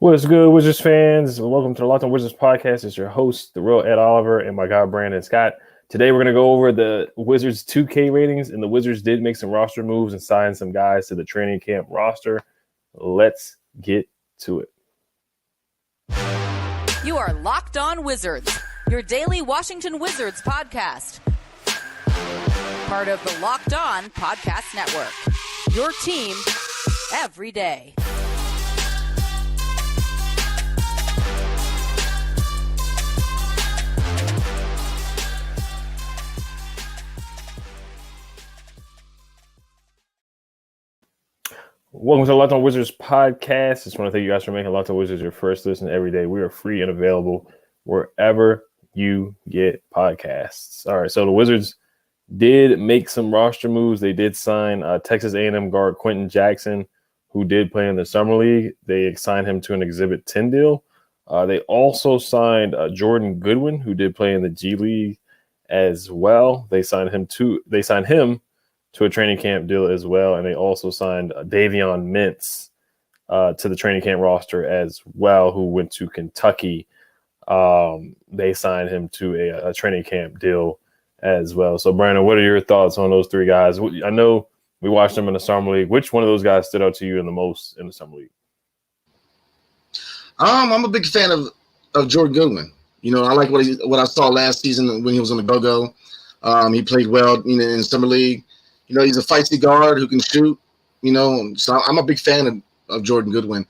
What's good, Wizards fans? Welcome to the Locked On Wizards podcast. It's your host, the real Ed Oliver, and my guy, Brandon Scott. Today, we're going to go over the Wizards 2K ratings, and the Wizards did make some roster moves and sign some guys to the training camp roster. Let's get to it. You are Locked On Wizards, your daily Washington Wizards podcast. Part of the Locked On Podcast Network, your team every day. Welcome to the Locked On Wizards podcast. Just want to thank you guys for making Locked On Wizards your first listen every day. We are free and available wherever you get podcasts. All right, so the Wizards did make some roster moves. They did sign Texas A&M guard Quenton Jackson, who did play in the Summer League. They signed him to an Exhibit 10 deal. They also signed Jordan Goodwin, who did play in the G League as well. They signed him to a training camp deal as well, and they also signed Davion Mintz to the training camp roster as well, who went to Kentucky. They signed him to a training camp deal as well. So, Brandon, what are your thoughts on those three guys? I know we watched them in the Summer League. Which one of those guys stood out to you the most in the Summer League? I'm a big fan of Jordan Goodwin. You know, I like what I saw last season when he was on the go-go. He played well, in the Summer League. You know, he's a feisty guard who can shoot, so I'm a big fan of Jordan Goodwin.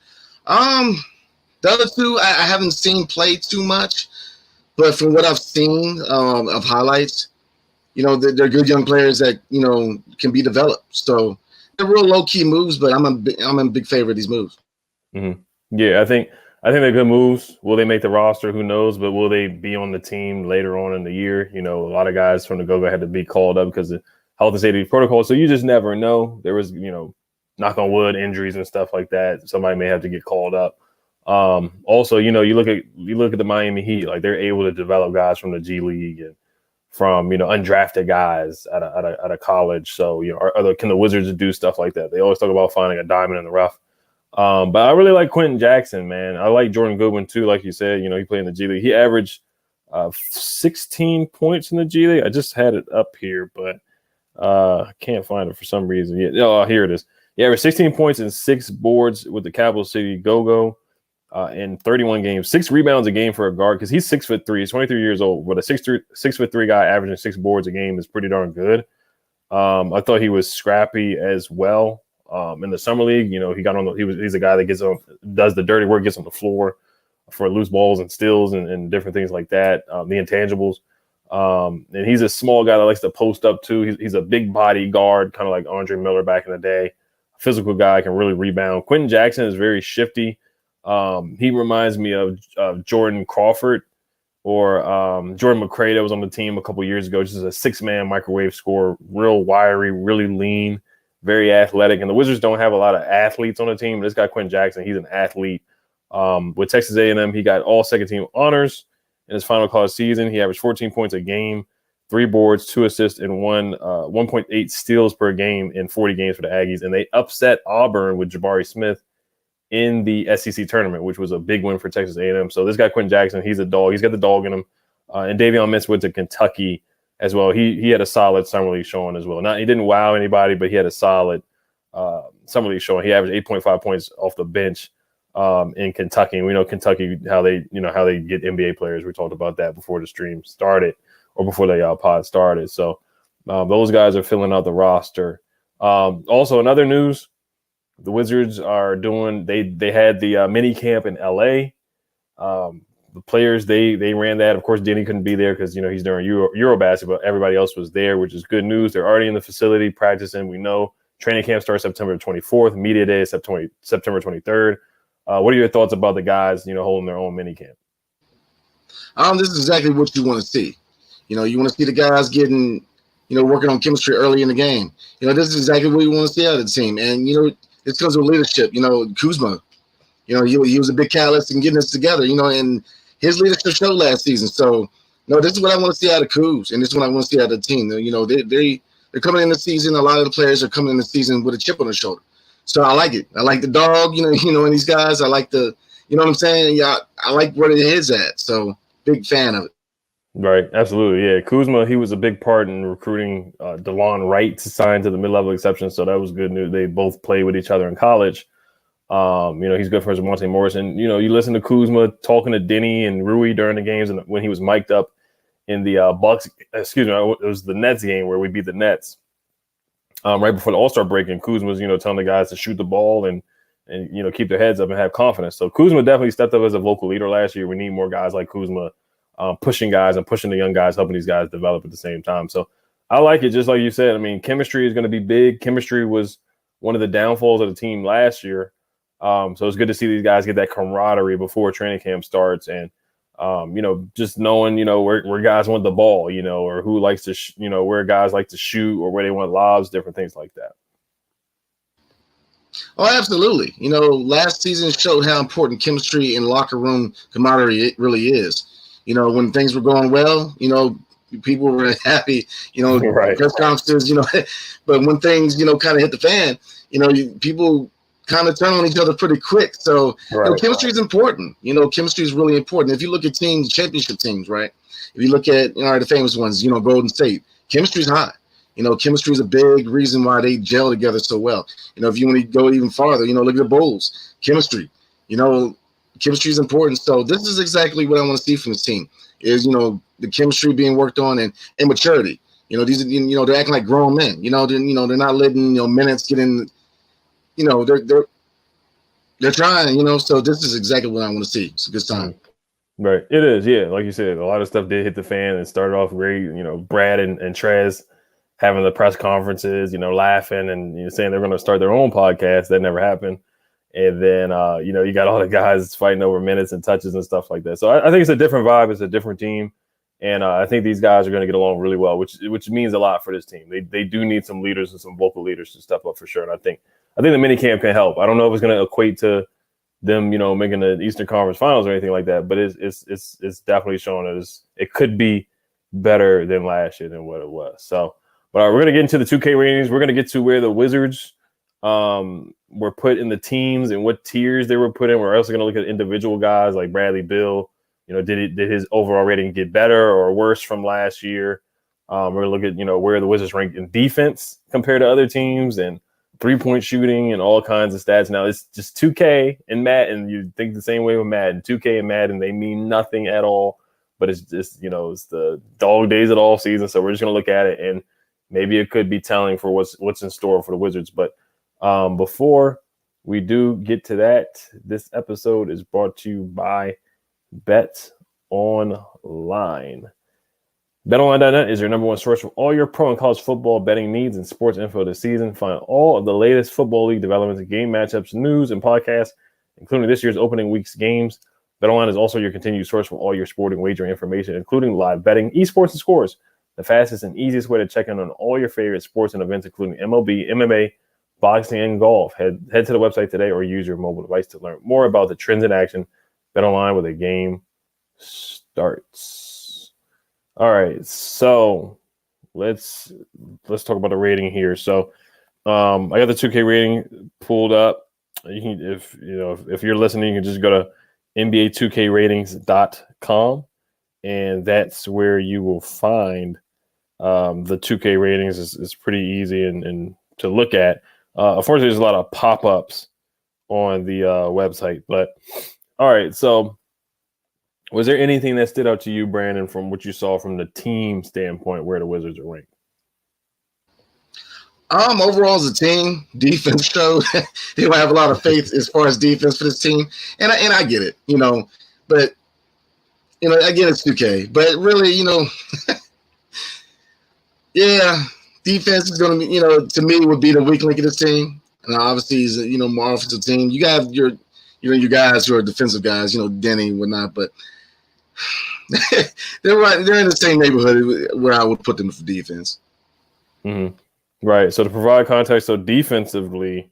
The other two, I haven't seen play too much, but from what I've seen of highlights, they're good young players that, can be developed. So they're real low-key moves, but I'm a big favor of these moves. Mm-hmm. Yeah, I think they're good moves. Will they make the roster? Who knows? But will they be on the team later on in the year? A lot of guys from the go-go had to be called up because of health and safety protocol. So you just never know. There was, knock on wood, injuries and stuff like that. Somebody may have to get called up. Also, you look at the Miami Heat, like they're able to develop guys from the G League and from, undrafted guys out of college. So, can the Wizards do stuff like that? They always talk about finding a diamond in the rough. But I really like Quenton Jackson, man. I like Jordan Goodwin too. Like you said, he played in the G League. He averaged 16 points in the G League. I just had it up here, but I can't find it for some reason. Yeah, here it is. Yeah, averaged 16 points and 6 boards with the Capital City Go-Go in 31 games. 6 rebounds a game for a guard because he's 6'3". He's 23 years old, but a 6'3" guy averaging 6 boards a game is pretty darn good. I thought he was scrappy as well in the Summer League. He got on. He's a guy that does the dirty work, gets on the floor for loose balls and steals and different things like that. The intangibles. And he's a small guy that likes to post up too. He's a big body guard, kind of like Andre Miller back in the day. A physical guy, can really rebound. Quenton Jackson is very shifty. He reminds me of Jordan Crawford or Jordan McRae that was on the team a couple years ago. Just a 6-man microwave scorer, real wiry, really lean, very athletic. And the Wizards don't have a lot of athletes on the team. This guy, Quenton Jackson, he's an athlete. With Texas A&M, he got all second-team honors. In his final college season, he averaged 14 points a game, 3 boards, 2 assists, and 1.8 steals per game in 40 games for the Aggies. And they upset Auburn with Jabari Smith in the SEC tournament, which was a big win for Texas A&M. So this guy, Quenton Jackson, he's a dog. He's got the dog in him. And Davion Mintz went to Kentucky as well. He had a solid Summer League showing as well. He didn't wow anybody, but he had a solid Summer League showing. He averaged 8.5 points off the bench. In Kentucky. And we know Kentucky, how they get NBA players. We talked about that before the stream started or before the pod started. So those guys are filling out the roster. Also, another news, the Wizards are doing, they had the mini camp in LA. The players, they ran that. Of course, Denny couldn't be there because, he's during Euro basketball. Everybody else was there, which is good news. They're already in the facility practicing. We know training camp starts September 24th. Media day is September 23rd. What are your thoughts about the guys, holding their own mini camp? This is exactly what you want to see. You want to see the guys getting, working on chemistry early in the game. This is exactly what you want to see out of the team. And, it's because of leadership. Kuzma, he was a big catalyst in getting us together, and his leadership showed last season. So, this is what I want to see out of Kuz, and this is what I want to see out of the team. They're coming in the season. A lot of the players are coming in the season with a chip on their shoulder. So I like it. I like the dog, and these guys. I like the You know what I'm saying? Yeah, I like where it is at. So big fan of it. Right, absolutely, yeah. Kuzma, he was a big part in recruiting DeLon Wright to sign to the mid-level exception, so that was good news. They both played with each other in college. He's good friends with Monte Morris, and you listen to Kuzma talking to Denny and Rui during the games, and when he was mic'd up in the Bucks, it was the Nets game where we beat the Nets right before the All-Star break, and Kuzma was telling the guys to shoot the ball and keep their heads up and have confidence. So Kuzma definitely stepped up as a vocal leader last year. We need more guys like Kuzma. Pushing guys and pushing the young guys, helping these guys develop at the same time. So I like it, just like you said. I mean, chemistry is going to be big. Chemistry was one of the downfalls of the team last year. So it's good to see these guys get that camaraderie before training camp starts, and just knowing where guys want the ball, or who likes to where guys like to shoot or where they want lobs, different things like that. Oh, absolutely. Last season showed how important chemistry and locker room camaraderie it really is. When things were going well, people were happy, right. Press conferences, but when things, kind of hit the fan, people kind of turn on each other pretty quick. So right. Chemistry is important. Chemistry is really important. If you look at teams, championship teams, right? If you look at, the famous ones, Golden State, chemistry is high. Chemistry is a big reason why they gel together so well. If you want to go even farther, look at the Bulls, chemistry, chemistry is important. So this is exactly what I want to see from this team is, the chemistry being worked on and maturity. These are, they're acting like grown men, they're not letting, minutes get in, they're trying, so this is exactly what I want to see. It's a good time. Right. It is. Yeah. Like you said, a lot of stuff did hit the fan and started off great. Brad and Trez having the press conferences, laughing and saying they're going to start their own podcast. That never happened. And then, you got all the guys fighting over minutes and touches and stuff like that. So I think it's a different vibe. It's a different team. And I think these guys are going to get along really well, which means a lot for this team. They do need some leaders and some vocal leaders to step up for sure. And I think the mini camp can help. I don't know if it's going to equate to them, making the Eastern Conference Finals or anything like that. But it's definitely showing that it could be better than last year than what it was. So, but we're going to get into the 2K ratings. We're going to get to where the Wizards were put in the teams and what tiers they were put in. We're also going to look at individual guys like Bradley Beal. Did his overall rating get better or worse from last year? We're going to look at, where the Wizards rank in defense compared to other teams and 3-point shooting and all kinds of stats. Now, it's just 2K and Madden. You think the same way with Madden. 2K and Madden, they mean nothing at all. But it's just, it's the dog days of the off season. So we're just going to look at it, and maybe it could be telling for what's in store for the Wizards. But before we do get to that, this episode is brought to you by Bet Online. BetOnline.net is your number one source for all your pro and college football betting needs and sports info this season. Find all of the latest football league developments, game matchups, news, and podcasts, including this year's opening week's games. BetOnline is also your continued source for all your sporting wagering information, including live betting, esports, and scores. The fastest and easiest way to check in on all your favorite sports and events, including MLB, MMA, boxing, and golf. Head to the website today or use your mobile device to learn more about the trends in action. BetOnline where the game starts. All right, so let's talk about the rating here. So I got the 2K rating pulled up. You can, if you're listening, you can just go to NBA2Kratings.com, and that's where you will find the 2K ratings. Is pretty easy and to look at. Unfortunately, there's a lot of pop-ups on the website, but all right, so. Was there anything that stood out to you, Brandon, from what you saw from the team standpoint where the Wizards are ranked? Overall, as a team, defense showed they don't have a lot of faith as far as defense for this team, and I get it, but again, it's 2K, but really, yeah, defense is going to be, to me, would be the weak link of this team, and obviously, is more offensive team. You got your guys who are defensive guys, Denny and whatnot, but. They're in the same neighborhood where I would put them for defense. Mm-hmm. Right. So to provide context, so defensively,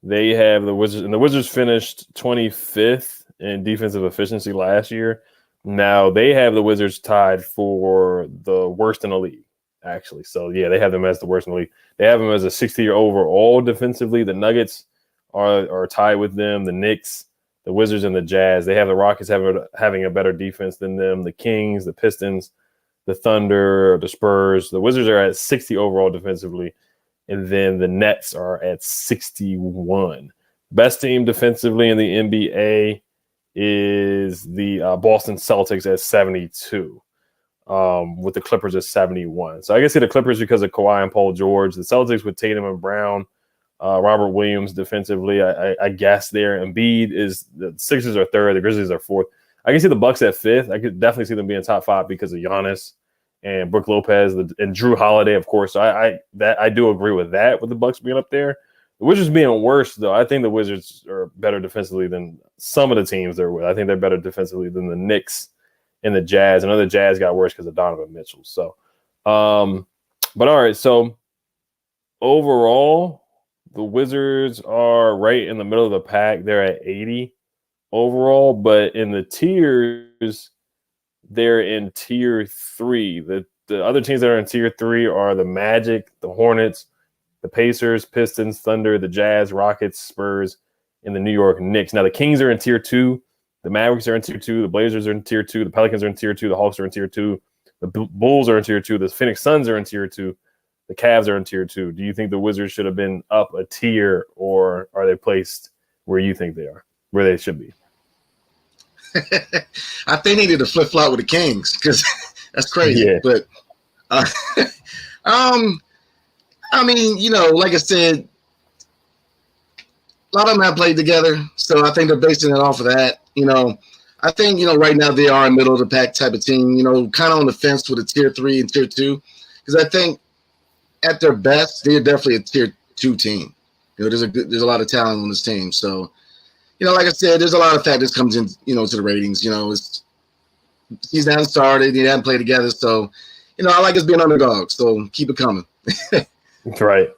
they have the Wizards, and the Wizards finished 25th in defensive efficiency last year. Now they have the Wizards tied for the worst in the league, actually. So yeah, they have them as the worst in the league. They have them as a 60th overall defensively. The Nuggets are tied with them. The Knicks. the Wizards and the Jazz. They have the Rockets having a better defense than them. The Kings, the Pistons, the Thunder, the Spurs. The Wizards are at 60 overall defensively, and then the Nets are at 61. Best team defensively in the NBA is the Boston Celtics at 72, with the Clippers at 71. So I guess the Clippers because of Kawhi and Paul George. The Celtics with Tatum and Brown, Robert Williams defensively. I guess there. Embiid is the Sixers are third. The Grizzlies are fourth. I can see the Bucks at fifth. I could definitely see them being top five because of Giannis and Brook Lopez and Drew Holiday, of course. So I do agree with that, with the Bucks being up there. The Wizards being worse, though. I think the Wizards are better defensively than some of the teams they're with. I think they're better defensively than the Knicks and the Jazz. I know the Jazz got worse because of Donovan Mitchell. So, but all right. So overall, the Wizards are right in the middle of the pack. They're at 80 overall, but in the tiers, they're in tier 3. The other teams that are in tier 3 are the Magic, the Hornets, the Pacers, Pistons, Thunder, the Jazz, Rockets, Spurs, and the New York Knicks. Now, the Kings are in tier 2. The Mavericks are in tier 2. The Blazers are in tier 2. The Pelicans are in tier 2. The Hawks are in tier 2. The Bulls are in tier 2. The Phoenix Suns are in tier 2. The Cavs are in tier 2. Do you think the Wizards should have been up a tier, or are they placed where you think they are, where they should be? I think they needed to flip-flop with the Kings because that's crazy. Yeah. But, I mean, like I said, a lot of them have played together, so I think they're basing it off of that. I think, right now they are a middle-of-the-pack type of team, kind of on the fence with a tier 3 and tier 2, because I think at their best, they're definitely a tier 2 team. There's a lot of talent on this team, so like I said, there's a lot of factors comes in, to the ratings. He's not started, he hadn't played together, so I like us being underdogs. So keep it coming. Right.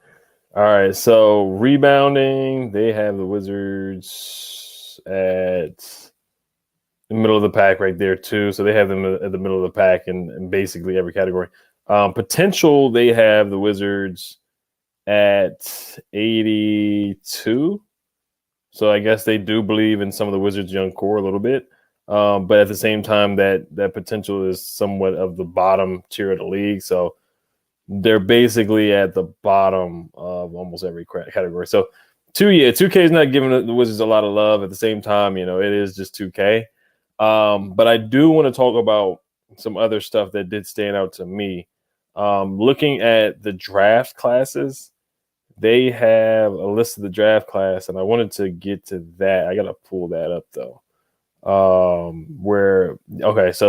All right. So rebounding, they have the Wizards at the middle of the pack right there too. So they have them at the middle of the pack in basically every category. Potential, they have the Wizards at 82. So I guess they do believe in some of the Wizards' young core a little bit. But at the same time, that potential is somewhat of the bottom tier of the league. So they're basically at the bottom of almost every category. So 2K is not giving the Wizards a lot of love. At the same time, it is just 2K. But I do want to talk about some other stuff that did stand out to me. Looking at the draft classes, they have a list of the draft class, and I wanted to get to that. I got to pull that up, though. So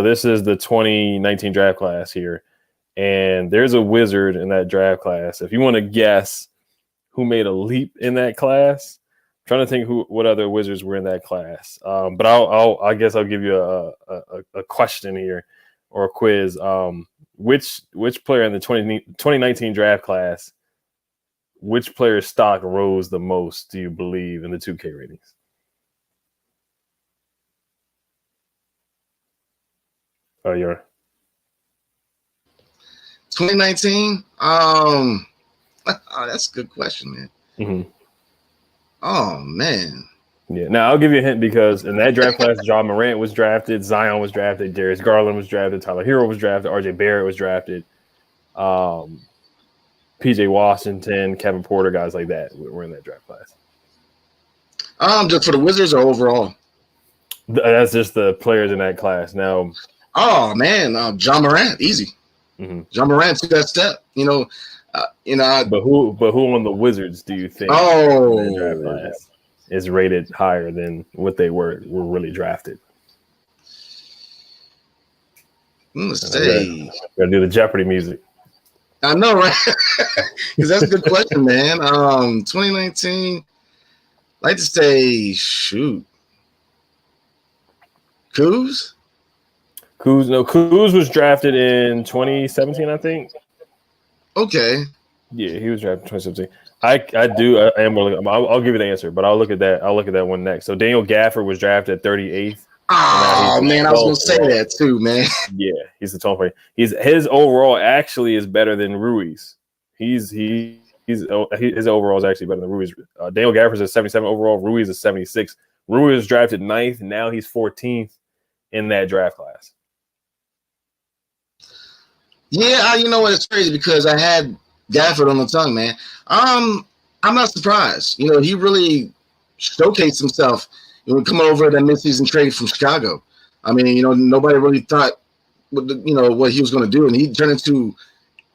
this is the 2019 draft class here, and there's a Wizard in that draft class. If you want to guess who made a leap in that class, I'm trying to think what other Wizards were in that class. But I guess I'll give you a question here or a quiz. Which player in the 2019 draft class, which player's stock rose the most, do you believe, in the 2K ratings? Oh, you're 2019. That's a good question, man. Mm-hmm. Oh man. Yeah. Now I'll give you a hint because in that draft class, John Morant was drafted, Zion was drafted, Darius Garland was drafted, Tyler Hero was drafted, RJ Barrett was drafted, PJ Washington, Kevin Porter, guys like that were in that draft class. Just for the Wizards or overall? That's just the players in that class. Now. Oh man, John Morant, easy. Mm-hmm. John Morant took that step. But who on the Wizards do you think in that draft class is rated higher than what they were really drafted? Let's say. Gotta do the Jeopardy music. I know, right? Because that's a good question, man. 2019. I'd like to say, shoot, Kuz? Kuz was drafted in 2017, I think. Okay. Yeah, he was drafted in 2017. I am going to look. I'll give you the answer, but I'll look at that. I'll look at that one next. So Daniel Gafford was drafted at 38th. Oh man, I was going to say that too, man. Yeah, he's the 12th player. His overall actually is better than Ruiz. His overall is actually better than Ruiz. Daniel Gafford's a 77 overall. Ruiz is 76. Rui was drafted 9th. Now he's 14th in that draft class. Yeah, you know what? It's crazy because I had Gafford on the tongue, man. I'm not surprised. You know, he really showcased himself when coming over that midseason trade from Chicago. I mean, you know, nobody really thought, you know, what he was going to do, and he turned into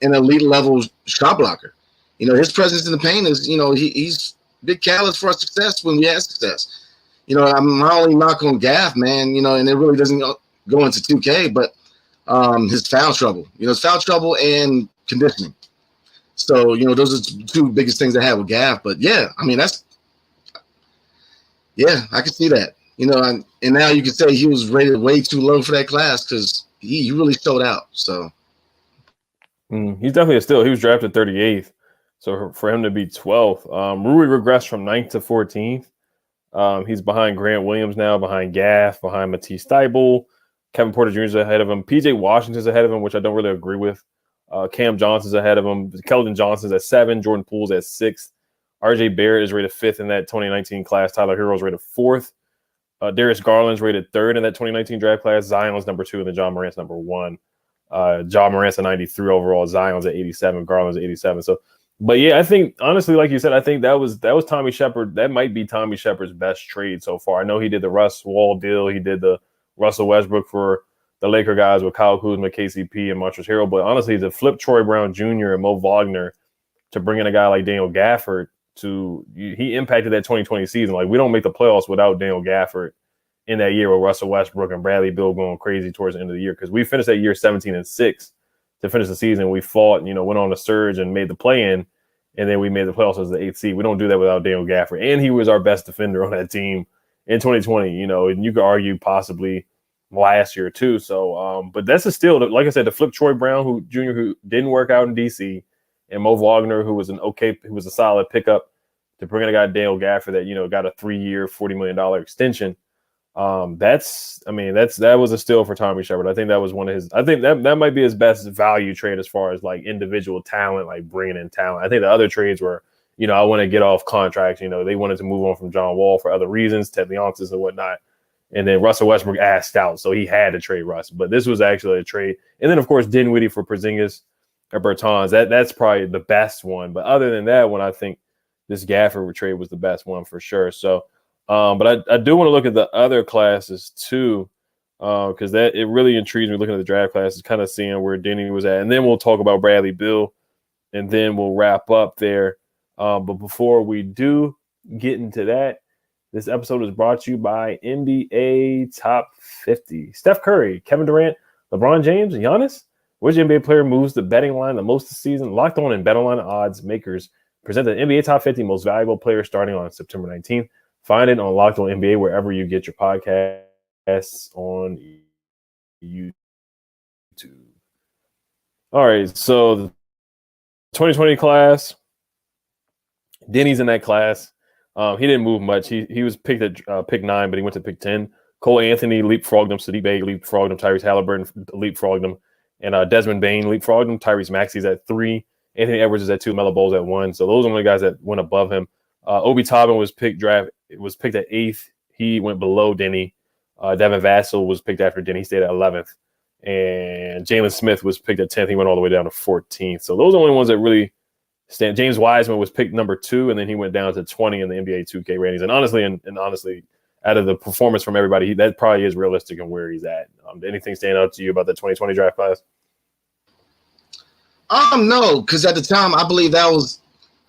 an elite level shot blocker. You know, his presence in the paint is, you know, he's big catalyst for our success when we have success. You know, I'm my only knock on Gaff, man. You know, and it really doesn't go into 2K, but his foul trouble. You know, his foul trouble and conditioning. So, you know, those are two biggest things I had with Gaff. But yeah, I mean, I can see that. You know, and now you can say he was rated way too low for that class because he really showed out. So he's definitely a steal. He was drafted 38th. So for him to be 12th, Rui regressed from 9th to 14th. He's behind Grant Williams now, behind Gaff, behind Matisse Thybulle. Kevin Porter Jr. is ahead of him. PJ Washington's ahead of him, which I don't really agree with. Cam Johnson's ahead of him. Keldon Johnson's at 7. Jordan Poole's at 6. RJ Barrett is rated 5th in that 2019 class. Tyler Hero's rated 4th. Darius Garland's rated 3rd in that 2019 draft class. Zion's number 2, and then John Morant's number 1. John Morant's at 93 overall. Zion's at 87. Garland's at 87. So, but yeah, I think honestly, like you said, I think that was Tommy Shepard. That might be Tommy Shepard's best trade so far. I know he did the Russ Wall deal. He did the Russell Westbrook for the Laker guys with Kyle Kuzma, KCP, and Montrezl Harrell. But honestly, to flip Troy Brown Jr. and Mo Wagner to bring in a guy like Daniel Gafford, he impacted that 2020 season. Like, we don't make the playoffs without Daniel Gafford in that year with Russell Westbrook and Bradley Beal going crazy towards the end of the year, because we finished that year 17-6 to finish the season. We fought, went on a surge and made the play-in, and then we made the playoffs as the 8th seed. We don't do that without Daniel Gafford, and he was our best defender on that team in 2020. And you could argue possibly last year too. So, but that's a steal. Like I said, to flip Troy Brown Jr., who didn't work out in DC, and Mo Wagner, who was a solid pickup, to bring in a guy Daniel Gafford that got a 3-year, $40 million extension. That was a steal for Tommy Shepard. I think that was one of his. I think that might be his best value trade as far as like individual talent, like bringing in talent. I think the other trades were, I want to get off contracts. They wanted to move on from John Wall for other reasons, Ted Leonsis and whatnot. And then Russell Westbrook asked out, so he had to trade Russ. But this was actually a trade. And then, of course, Dinwiddie for Porzingis or Bertans. That's probably the best one. But other than that one, I think this Gafford trade was the best one for sure. So, but I do want to look at the other classes too, because it really intrigues me looking at the draft classes, kind of seeing where Denny was at. And then we'll talk about Bradley Beal, and then we'll wrap up there. But before we do get into that, this episode is brought to you by NBA Top 50. Steph Curry, Kevin Durant, LeBron James, Giannis. Which NBA player moves the betting line the most this season? Locked On and BetOnline odds makers present the NBA Top 50 most valuable players starting on September 19th. Find it on Locked On NBA wherever you get your podcasts on YouTube. All right, so the 2020 class, Denny's in that class. He didn't move much. He was picked at pick 9, but he went to pick 10. Cole Anthony leapfrogged him. Sadiq Bey leapfrogged him. Tyrese Halliburton leapfrogged him. And Desmond Bane leapfrogged him. Tyrese Maxey's at 3. Anthony Edwards is at 2. Melo Ball's at 1. So those are the guys that went above him. Obi Toppin was picked at 8th. He went below Denny. Devin Vassell was picked after Denny. He stayed at 11th. And Jalen Smith was picked at 10th. He went all the way down to 14th. So those are the only ones that really stand. James Wiseman was picked number 2, and then he went down to 20 in the NBA 2K ratings. And honestly, out of the performance from everybody, that probably is realistic in where he's at. Did anything stand out to you about the 2020 draft class? No, because at the time I believe that was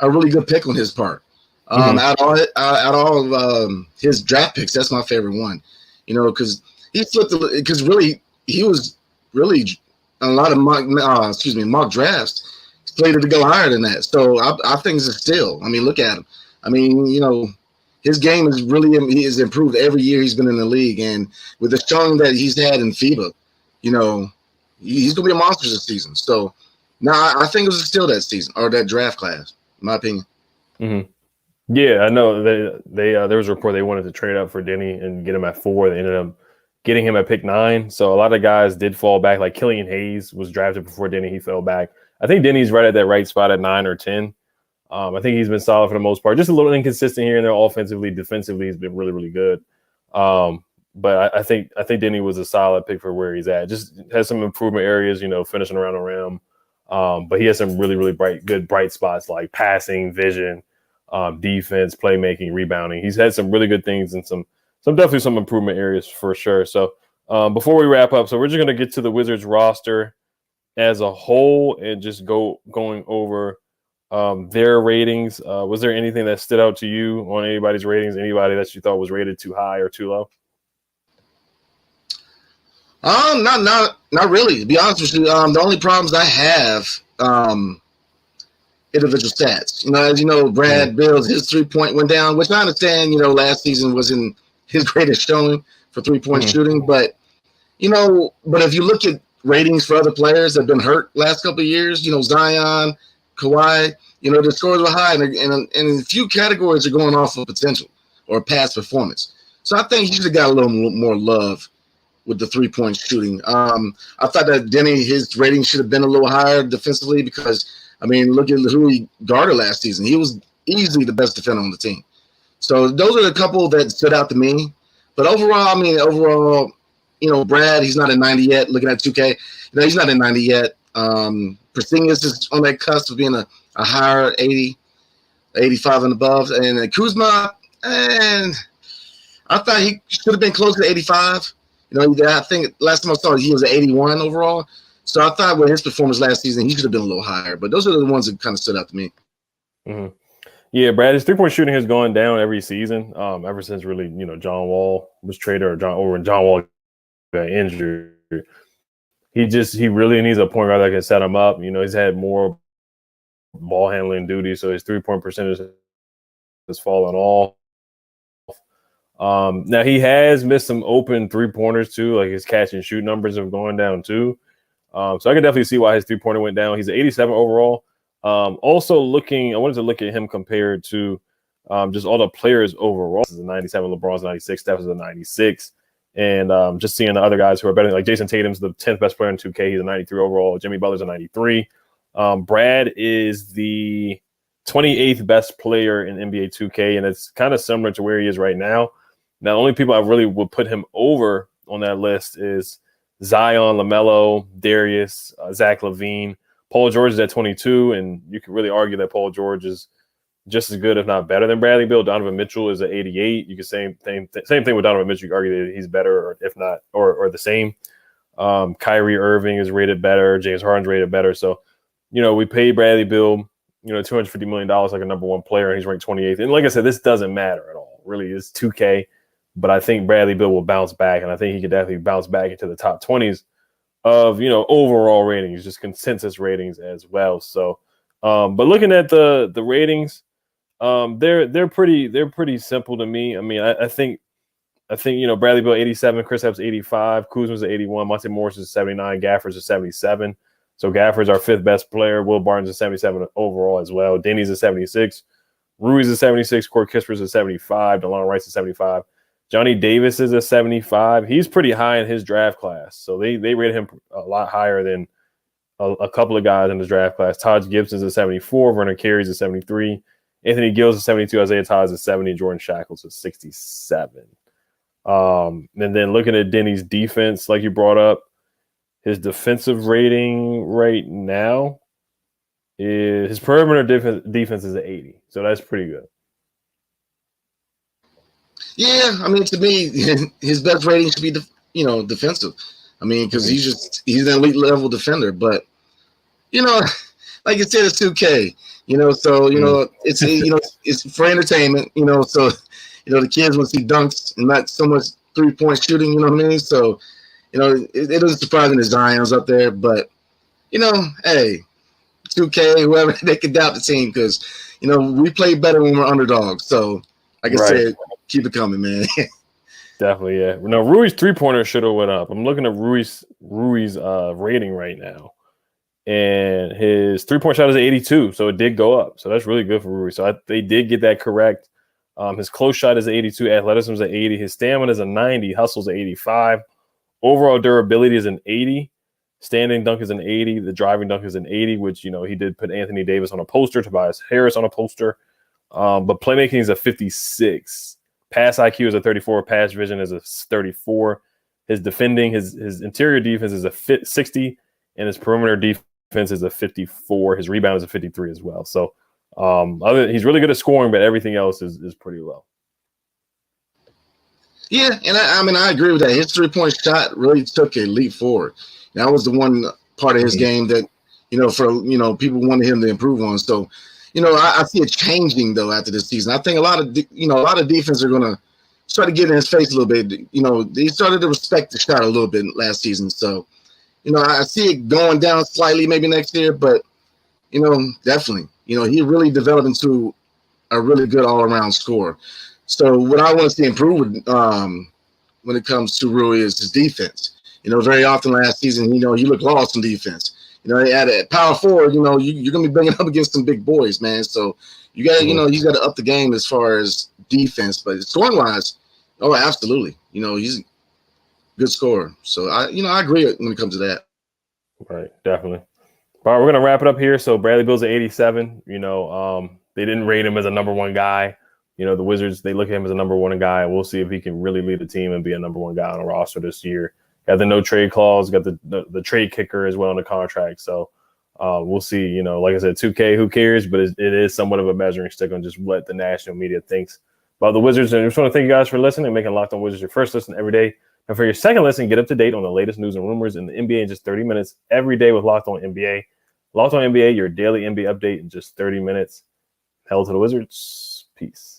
a really good pick on his part. Out of all of his draft picks, that's my favorite one. Because he flipped. Because really, he was really a lot of mock drafts slated to go higher than that. So I think it's a steal. Look at him. His game he has improved every year he's been in the league, and with the showing that he's had in FIBA, he's gonna be a monster this season. So now I think it was a steal that season or that draft class, in my opinion. Mm-hmm. Yeah, I know they there was a report they wanted to trade up for Denny and get him at 4. They ended up getting him at pick 9. So a lot of guys did fall back. Like Killian Hayes was drafted before Denny. He fell back. I think Denny's right at that right spot at 9 or 10. I think he's been solid for the most part. Just a little inconsistent here and there offensively. Defensively, he's been really, really good. But I think Denny was a solid pick for where he's at. Just has some improvement areas, finishing around the rim. But he has some really, really bright spots like passing, vision, defense, playmaking, rebounding. He's had some really good things and some definitely some improvement areas for sure. So before we wrap up, so we're just going to get to the Wizards roster as a whole and just going over their ratings. Was there anything that stood out to you on anybody's ratings? Anybody that you thought was rated too high or too low? Not really. To be honest with you, the only problems I have, individual stats. As you know, Brad Beal's his 3-point went down, which I understand. Last season wasn't his greatest showing for 3-point shooting, but if you look at ratings for other players that have been hurt last couple of years, Zion, Kawhi, the scores were high, and a few categories are going off of potential or past performance. So I think he should have got a little more love with the 3-point shooting. I thought that Denny, his rating should have been a little higher defensively because, look at who he guarded last season. He was easily the best defender on the team. So those are the couple that stood out to me. But overall, Brad, he's not at 90 yet. Looking at 2K, he's not at 90 yet. Porzingis is on that cusp of being a higher 80, 85 and above. And Kuzma, and I thought he should have been closer to 85. I think last time I saw it, he was at 81 overall. So I thought with his performance last season, he should have been a little higher. But those are the ones that kind of stood out to me. Mm-hmm. Yeah, Brad, his 3-point shooting has gone down every season, ever since really, John Wall was traded or John Wall got injured. He really needs a point guard that can set him up. He's had more ball handling duty, so his 3-point percentage has fallen off. Now he has missed some open 3-pointers too, like his catch and shoot numbers have gone down too. So I can definitely see why his 3-pointer went down. He's at 87 overall. Also I wanted to look at him compared to just all the players overall. This is a 97, LeBron's a 96, Steph is a 96. And just seeing the other guys who are better, like Jason Tatum's the 10th best player in 2K. He's a 93 overall. Jimmy Butler's a 93. Brad is the 28th best player in NBA 2K, and it's kind of similar to where he is right now. Now, the only people I really would put him over on that list is Zion, LaMelo, Darius, Zach LaVine. Paul George is at 22, and you can really argue that Paul George is just as good, if not better, than Bradley Beal. Donovan Mitchell is at 88. You could say same thing with Donovan Mitchell. You could argue that he's better, or if not, or the same. Kyrie Irving is rated better. James Harden's rated better. So, we paid Bradley Beal, $250 million like a number one player, and he's ranked 28th. And like I said, this doesn't matter at all. Really, it's 2K. But I think Bradley Beal will bounce back, and I think he could definitely bounce back into the top 20s of, overall ratings, just consensus ratings as well. So, but looking at the ratings, they're pretty simple to me. I think Bradley Beal 87, Chris Epps 85, Kuzma's at 81, Monte Morris is 79, Gafford's is 77. So Gafford's our 5th best player. Will Barnes is 77 overall as well. Denny's at 76, Rui's is 76, Court Kisper's at 75, DeLon Wright's at 75. Johnny Davis is a 75. He's pretty high in his draft class. So they rated him a lot higher than a couple of guys in his draft class. Taj Gibson's a 74. Vernon Carey's a 73. Anthony Gill's a 72. Isaiah Todd's a 70. Jordan Shackle's a 67. And then looking at Denny's defense, like you brought up, his defensive rating right now is his perimeter defense is an 80. So that's pretty good. Yeah, to me, his best rating should be, defensive. Because he's an elite level defender. But, like you said, it's 2K. So it's for entertainment. So the kids want to see dunks and not so much 3-point shooting. You know what I mean? So it doesn't surprise me that Zion's up there. But hey, 2K, whoever, they can doubt the team because we play better when we're underdogs. So like I said. Keep it coming, man. Definitely, yeah. No, Rui's 3-pointer should have went up. I'm looking at Rui's rating right now, and his 3-point shot is 82, so it did go up. So that's really good for Rui. So they did get that correct. His close shot is 82, athleticism is 80, his stamina is a 90, hustle's 85, overall durability is an 80, Standing dunk is an 80. The driving dunk is an 80, which, you know, he did put Anthony Davis on a poster, Tobias Harris on a poster. But playmaking is a 56. Pass IQ is a 34. Pass vision is a 34. His defending, his interior defense is a 60, and his perimeter defense is a 54. His rebound is a 53 as well. So he's really good at scoring, but everything else is pretty low. Yeah, and I mean, I agree with that. His 3-point shot really took a leap forward. That was the one part of his game that, you know, for, you know, people wanted him to improve on. So, you know, I see it changing though after this season. I think a lot of defense are going to start to get in his face a little bit. You know, they started to respect the shot a little bit last season. So, you know, I see it going down slightly maybe next year, but, you know, definitely, you know, he really developed into a really good all-around scorer. So what I want to see improve when it comes to Rui is his defense. You know, very often last season, you know, you look lost in defense. You know, at a power forward, you know, you're going to be bringing up against some big boys, man. So you got to, you know, he's got to up the game as far as defense. But scoring-wise, oh, absolutely. You know, he's a good scorer. So, I agree when it comes to that. Right, definitely. All right, we're going to wrap it up here. So Bradley Beal's at 87. You know, they didn't rate him as a number one guy. You know, the Wizards, they look at him as a number one guy. We'll see if he can really lead the team and be a number one guy on a roster this year. Got the no trade clause, got the trade kicker as well in the contract. So we'll see. You know, like I said, 2K, who cares? But it is somewhat of a measuring stick on just what the national media thinks about the Wizards. And I just want to thank you guys for listening and making Locked On Wizards your first listen every day. And for your second listen, get up to date on the latest news and rumors in the NBA in just 30 minutes every day with Locked On NBA. Locked On NBA, your daily NBA update in just 30 minutes. Hell to the Wizards. Peace.